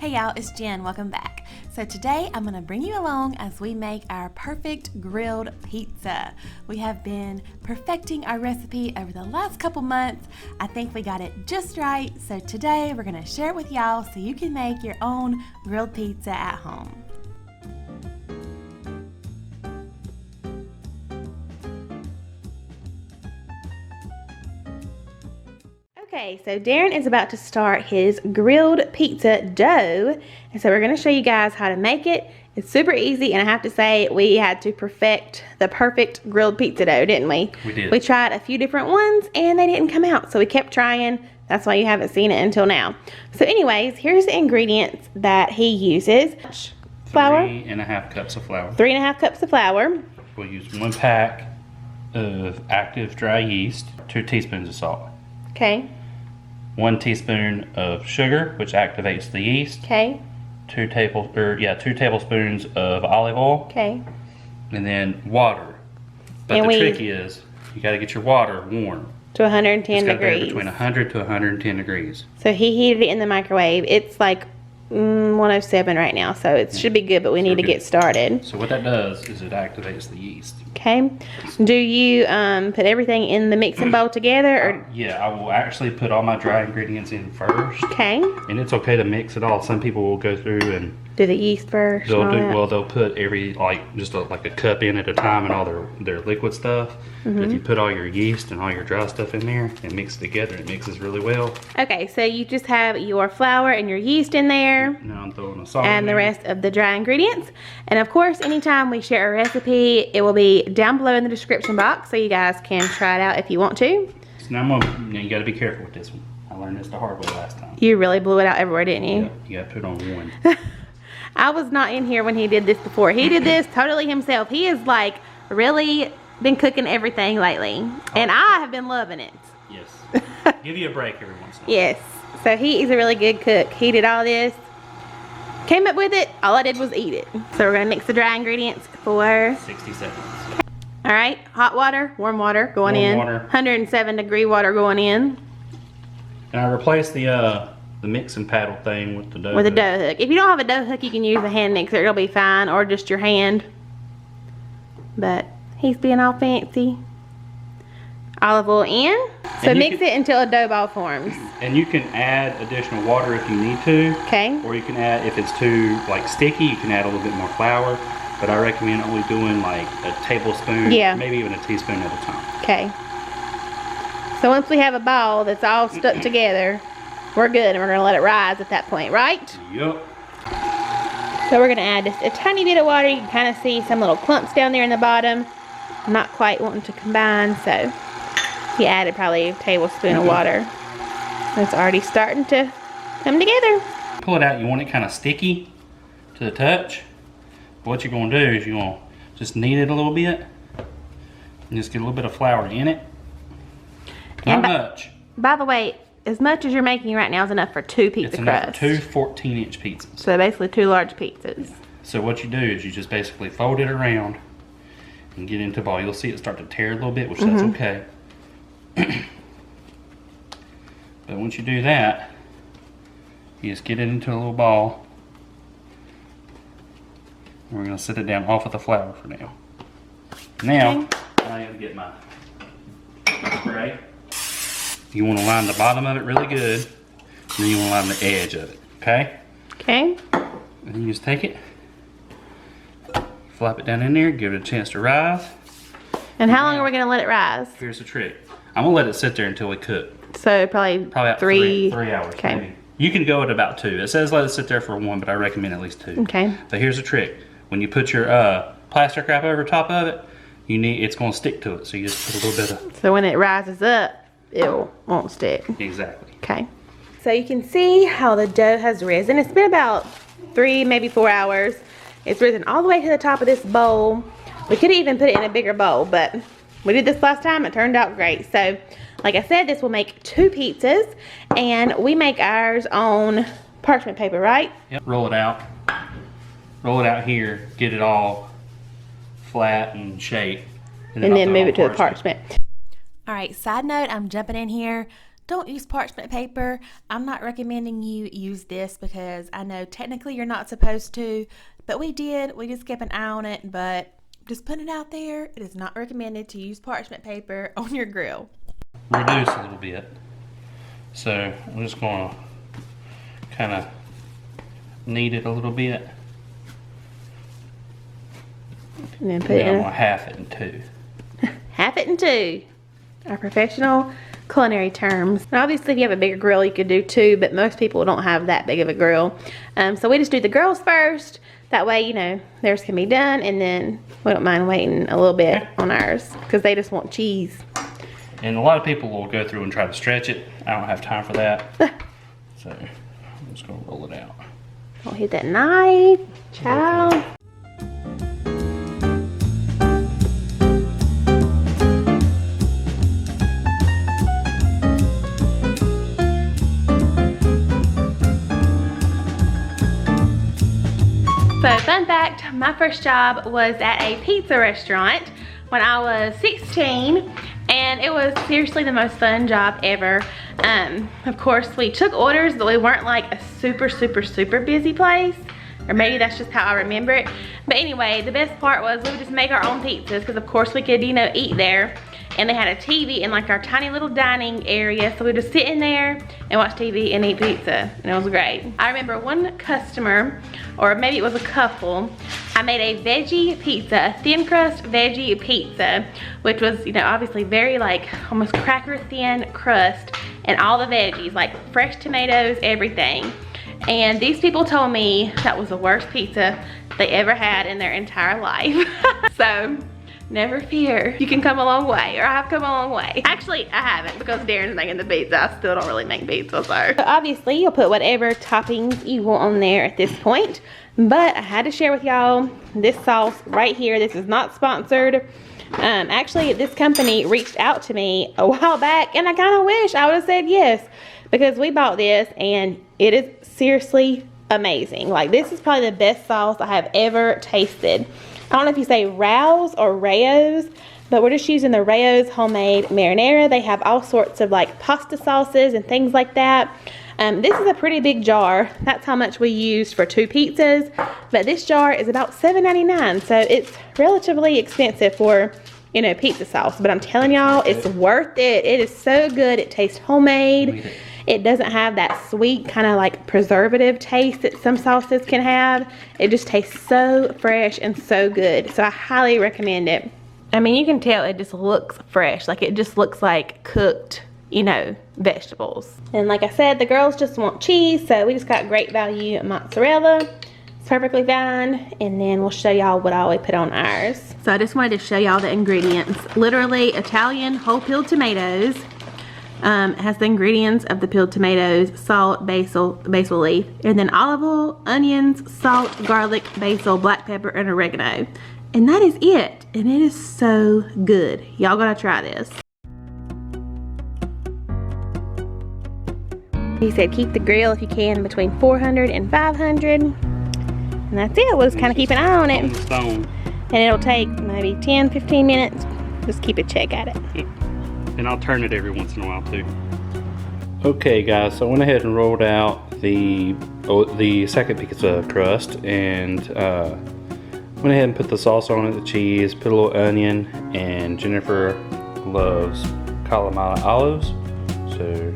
Hey y'all, it's Jen, welcome back. So today I'm gonna bring you along as we make our perfect grilled pizza. We have been perfecting our recipe over the last couple months. I think we got it just right. So today we're gonna share it with y'all so you can make your own grilled pizza at home. Okay, so Darren is about to start his grilled pizza dough, and so we're going to show you guys how to make it. It's super easy, and I have to say we had to perfect the perfect grilled pizza dough, didn't we? We did. We tried a few different ones, and they didn't come out, so we kept trying. That's why you haven't seen it until now. So anyways, here's the ingredients that he uses. Flour. 3.5 cups of flour. 3.5 cups of flour. We'll use 1 pack of Active Dry Yeast, 2 teaspoons of salt. Okay. 1 teaspoon of sugar, which activates the yeast. Okay. 2 tablespoons of olive oil. Okay. And then water. But the trick is, you got to get your water warm. To 110 it's degrees. Be between 100 to 110 degrees. So he heated it in the microwave. It's like 107 right now, so it should be good, but we need to get started. So what that does is it activates the yeast. Okay. Do you put everything in the mixing bowl together, or? Yeah, I will actually put all my dry ingredients in first. Okay. And it's okay to mix it all. Some people will go through and do the yeast first. They'll put every like a cup in at a time and all their liquid stuff. But if you put all your yeast and all your dry stuff in there and mix it together, it mixes really well. Okay, so you just have your flour and your yeast in there. Now I'm throwing the salt and the rest of the dry ingredients. And of course, anytime we share a recipe, it will be down below in the description box, so you guys can try it out if you want to. So now you got to be careful with this one. I learned this the hard way last time. You really blew it out everywhere, didn't you? Yeah, you got to put on 1. I was not in here when he did this before. He did this totally himself. He has like really been cooking everything lately, and I have been loving it. Yes. Give you a break every once in a while. Yes. So he is a really good cook. He did all this, came up with it. All I did was eat it. So we're gonna mix the dry ingredients for 60 seconds. All right, hot water, warm water going in. 107 degree water going in. And I replaced the mix and paddle thing with the dough hook. With a dough hook. If you don't have a dough hook, you can use a hand mixer. It'll be fine, or just your hand. But he's being all fancy. Olive oil in. So mix it until a dough ball forms. And you can add additional water if you need to. Okay. Or you can add, if it's too like sticky, you can add a little bit more flour. But I recommend only doing like a tablespoon, maybe even a teaspoon at a time. Okay. So once we have a ball that's all stuck together, we're good, and we're gonna let it rise at that point, right? Yep. So we're gonna add just a tiny bit of water. You can kind of see some little clumps down there in the bottom. Not quite wanting to combine, so he added probably a tablespoon of water. It's already starting to come together. Pull it out, you want it kind of sticky to the touch. What you're gonna do is you're gonna just knead it a little bit and just get a little bit of flour in it. Not much. By the way, as much as you're making right now is enough for 2 pizza crusts. It's enough for 2 14-inch pizzas. So basically 2 large pizzas. So what you do is you just basically fold it around and get into a ball. You'll see it start to tear a little bit, which that's okay. But once you do that, you just get it into a little ball. And we're going to set it down off of the flour for now. Now I got to get my spray. You want to line the bottom of it really good, and then you want to line the edge of it, okay? Okay. And then you just take it, flop it down in there, give it a chance to rise. And how long are we going to let it rise? Here's the trick. I'm going to let it sit there until we cook. So probably about 3 hours. Okay. Maybe. You can go at about 2. It says let it sit there for 1, but I recommend at least 2. Okay. But here's the trick. When you put your plastic wrap over top of it, it's going to stick to it. So you just put a little bit of... So when it rises up, it won't stick. Exactly. Okay. So you can see how the dough has risen. It's been about 3, maybe 4 hours. It's risen all the way to the top of this bowl. We could even put it in a bigger bowl, but we did this last time. It turned out great. So, like I said, this will make 2 pizzas, and we make ours on parchment paper, right? Yep. Roll it out. Roll it out here. Get it all flat and shaped. And then move it to the parchment. All right, side note, I'm jumping in here don't use parchment paper. I'm not recommending you use this because I know technically you're not supposed to, but we did. We just kept an eye on it, but just putting it out there, it is not recommended to use parchment paper on your grill. Reduce a little bit. So I'm just going to kind of knead it a little bit. And then put it in. I'm going to half it in two. Half it in two. Our professional culinary terms. Now obviously if you have a bigger grill you could do two, but most people don't have that big of a grill. So we just do the girls first. That way, you know, theirs can be done, and then we don't mind waiting a little bit on ours because they just want cheese. And a lot of people will go through and try to stretch it. I don't have time for that. So I'm just going to roll it out. Don't hit that knife, child. Okay. So fun fact, my first job was at a pizza restaurant when I was 16, and it was seriously the most fun job ever. Of course, we took orders, but we weren't like a super busy place, or maybe that's just how I remember it. But anyway, the best part was we would just make our own pizzas because of course we could, you know, eat there. And they had a TV in like our tiny little dining area, so we would just sit in there and watch TV and eat pizza, and it was great. I remember one customer, or maybe it was a couple, I made a veggie pizza, a thin crust veggie pizza, which was, you know, obviously very like almost cracker thin crust and all the veggies, like fresh tomatoes, everything. And these people told me that was the worst pizza they ever had in their entire life. So never fear, you can come a long way, or I have come a long way. Actually, I haven't, because Darren's making the pizza. I still don't really make pizza, so obviously you'll put whatever toppings you want on there at this point. But I had to share with y'all this sauce right here. This is not sponsored. Actually, this company reached out to me a while back, and I kind of wish I would have said yes, because we bought this and it is seriously amazing. Like, this is probably the best sauce I have ever tasted. I don't know if you say Rao's or Rao's, but we're just using the Rao's homemade marinara. They have all sorts of like pasta sauces and things like that. This is a pretty big jar. That's how much we used for 2 pizzas, but this jar is about $7.99, so it's relatively expensive for, you know, pizza sauce. But I'm telling y'all, it's worth it. It is so good. It tastes homemade. It doesn't have that sweet kind of like preservative taste that some sauces can have. It just tastes so fresh and so good. So I highly recommend it. I mean, you can tell it just looks fresh. Like, it just looks like cooked, you know, vegetables. And like I said, the girls just want cheese, so we just got great value mozzarella. It's perfectly fine. And then we'll show y'all what all we put on ours. So I just wanted to show y'all the ingredients. Literally Italian whole peeled tomatoes. It has the ingredients of the peeled tomatoes, salt, basil leaf, and then olive oil, onions, salt, garlic, basil, black pepper, and oregano. And that is it. And it is so good. Y'all gotta try this. He said keep the grill if you can between 400 and 500. And that's it. We'll just kind of keep an eye on it. And it'll take maybe 10-15 minutes. Just keep a check at it. And I'll turn it every once in a while too. Okay guys, so I went ahead and rolled out the second pizza crust, and went ahead and put the sauce on it, the cheese, put a little onion, and Jennifer loves Kalamata olives, so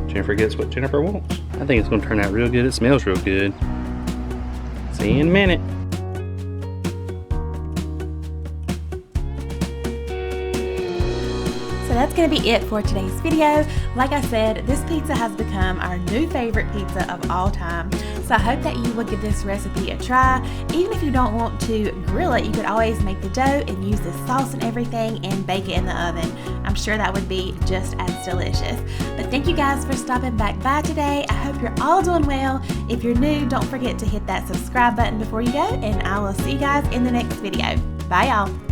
Jennifer gets what Jennifer wants. I think it's going to turn out real good. It smells real good. See you in a minute. So that's going to be it for today's video. Like I said, this pizza has become our new favorite pizza of all time. So I hope that you will give this recipe a try. Even if you don't want to grill it, you could always make the dough and use the sauce and everything and bake it in the oven. I'm sure that would be just as delicious. But thank you guys for stopping back by today. I hope you're all doing well. If you're new, don't forget to hit that subscribe button before you go, and I will see you guys in the next video. Bye y'all.